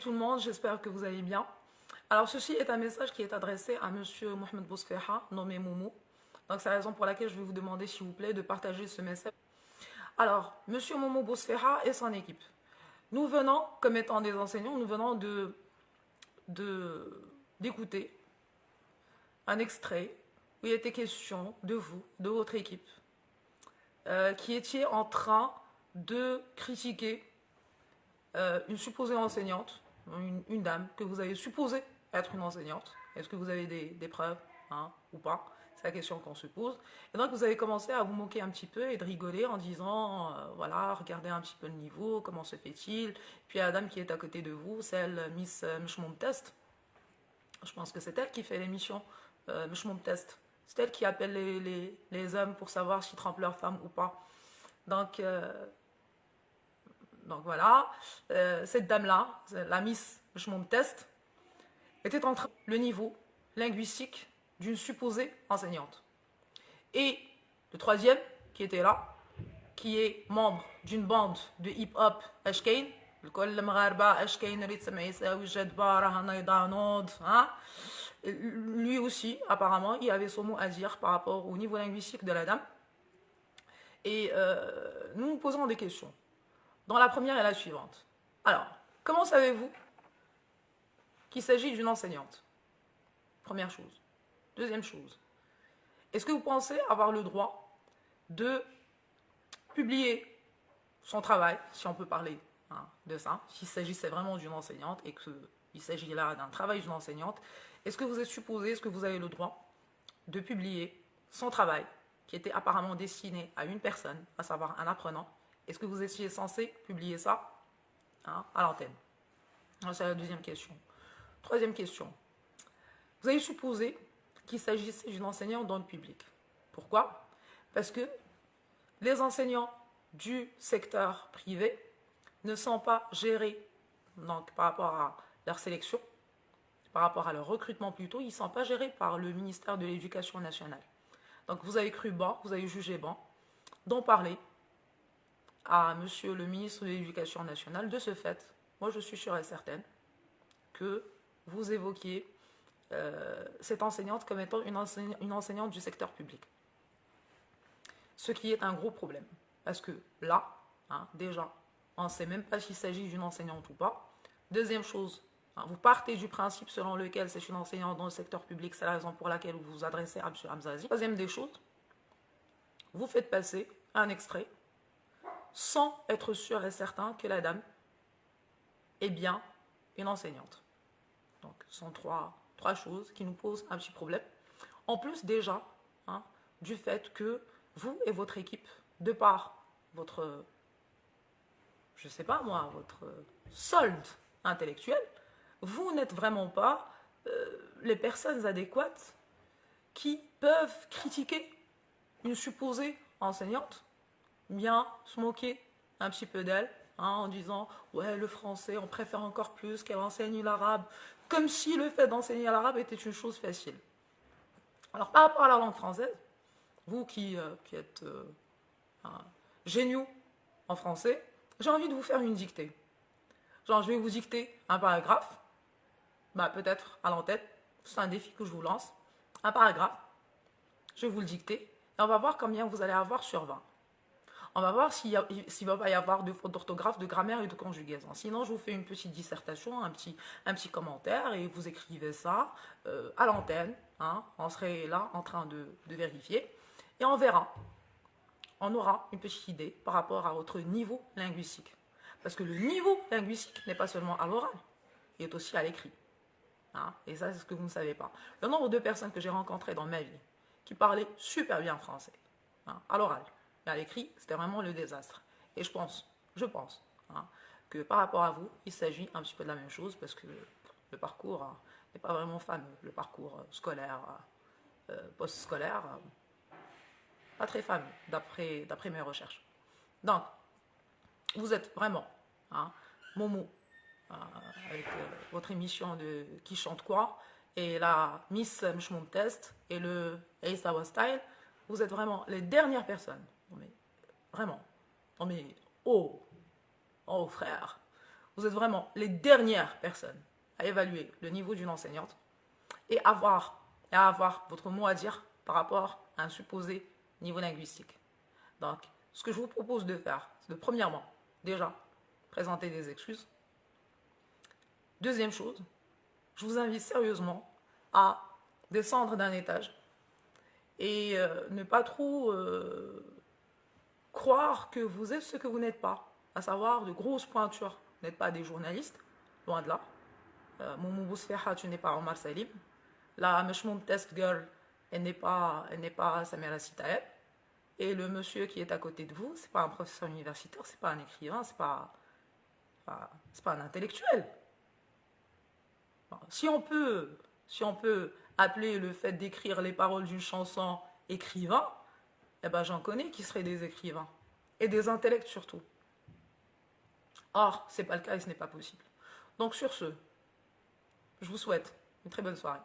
tout le monde, j'espère que vous allez bien. Alors ceci est un message qui est adressé à Monsieur Mohamed Bousfeha, nommé Moumou. Donc c'est la raison pour laquelle je vais vous demander s'il vous plaît de partager ce message. Alors, Monsieur Moumou Bousfeha et son équipe. Nous venons, comme étant des enseignants, nous venons d'écouter un extrait où il était question de vous, de votre équipe, qui étiez en train de critiquer une supposée enseignante, une dame que vous avez supposée être une enseignante. Est-ce que vous avez des preuves ou pas? C'est la question qu'on se pose. Et donc vous avez commencé à vous moquer un petit peu et de rigoler en disant, voilà, regardez un petit peu le niveau, comment se fait-il? Puis la dame qui est à côté de vous, celle Miss Mshmoum Test, je pense que c'est elle qui fait l'émission Mshmoum Test. C'est elle qui appelle les hommes pour savoir s'ils trompent leur femme ou pas. Donc voilà, cette dame-là, la Miss Mshmoum Test, était en train le niveau linguistique d'une supposée enseignante. Et le troisième qui était là, qui est membre d'une bande de hip-hop Ashkain, lui aussi, apparemment, il avait son mot à dire par rapport au niveau linguistique de la dame. Et nous nous posons des questions. Dans la première et la suivante. Alors, comment savez-vous qu'il s'agit d'une enseignante? Première chose. Deuxième chose. Est-ce que vous pensez avoir le droit de publier son travail, si on peut parler de ça, s'il s'agissait vraiment d'une enseignante et qu'il s'agit là d'un travail d'une enseignante, est-ce que vous êtes supposé, est-ce que vous avez le droit de publier son travail, qui était apparemment destiné à une personne, à savoir un apprenant? Est-ce que vous étiez censé publier ça à l'antenne? C'est la deuxième question. Troisième question. Vous avez supposé qu'il s'agissait d'une enseignante dans le public. Pourquoi? Parce que les enseignants du secteur privé ne sont pas gérés donc, par rapport à leur sélection, par rapport à leur recrutement plutôt, ils ne sont pas gérés par le ministère de l'Éducation nationale. Donc vous avez cru bon, vous avez jugé bon d'en parler à monsieur le ministre de l'Éducation nationale. De ce fait, moi je suis sûre et certaine que vous évoquiez cette enseignante comme étant une enseignante du secteur public. Ce qui est un gros problème. Parce que là, déjà, on ne sait même pas s'il s'agit d'une enseignante ou pas. Deuxième chose, vous partez du principe selon lequel c'est une enseignante dans le secteur public, c'est la raison pour laquelle vous vous adressez à M. Hamzazi. Troisième des choses, vous faites passer un extrait sans être sûr et certain que la dame est bien une enseignante. Donc, ce sont trois choses qui nous posent un petit problème. En plus, déjà, du fait que vous et votre équipe, de par votre, je ne sais pas moi, votre solde intellectuel, vous n'êtes vraiment pas les personnes adéquates qui peuvent critiquer une supposée enseignante, bien se moquer un petit peu d'elle, en disant « ouais, le français, on préfère encore plus qu'elle enseigne l'arabe », comme si le fait d'enseigner l'arabe était une chose facile. Alors, par rapport à la langue française, vous qui êtes géniaux en français, j'ai envie de vous faire une dictée. Genre, je vais vous dicter un paragraphe, peut-être à l'antenne, c'est un défi que je vous lance, un paragraphe, je vais vous le dicter, et on va voir combien vous allez avoir sur 20. On va voir s'il ne va pas y avoir de fautes d'orthographe, de grammaire et de conjugaison. Sinon, je vous fais une petite dissertation, un petit commentaire, et vous écrivez ça à l'antenne. On serait là en train de vérifier. Et on verra. On aura une petite idée par rapport à votre niveau linguistique. Parce que le niveau linguistique n'est pas seulement à l'oral, il est aussi à l'écrit. Et ça, c'est ce que vous ne savez pas. Le nombre de personnes que j'ai rencontrées dans ma vie qui parlaient super bien français, à l'oral, et à l'écrit, c'était vraiment le désastre. Et je pense que par rapport à vous, il s'agit un petit peu de la même chose parce que le parcours n'est pas vraiment fameux. Le parcours scolaire, post-scolaire, pas très fameux d'après mes recherches. Donc, vous êtes vraiment Momo avec votre émission de Qui chante quoi et la Miss Mshmoum Test et le Ace Style. Vous êtes vraiment les dernières personnes. Non mais, vraiment. Non mais, oh frère. vous êtes vraiment les dernières personnes à évaluer le niveau d'une enseignante et à avoir votre mot à dire par rapport à un supposé niveau linguistique. Donc, ce que je vous propose de faire, c'est de premièrement, déjà, présenter des excuses. Deuxième chose, je vous invite sérieusement à descendre d'un étage et ne pas trop croire que vous êtes ce que vous n'êtes pas, à savoir de grosses pointures. Vous n'êtes pas des journalistes, loin de là. Moumou Bousfeha, tu n'es pas Omar Salim. La Meshmoum Test Girl, elle n'est pas Samira Sitaeb. Et le monsieur qui est à côté de vous, c'est pas un professeur universitaire, c'est pas un écrivain, c'est pas un intellectuel. Bon, si on peut appeler le fait d'écrire les paroles d'une chanson écrivain, eh ben j'en connais qui seraient des écrivains et des intellects surtout. Or, c'est pas le cas et ce n'est pas possible. Donc sur ce, je vous souhaite une très bonne soirée.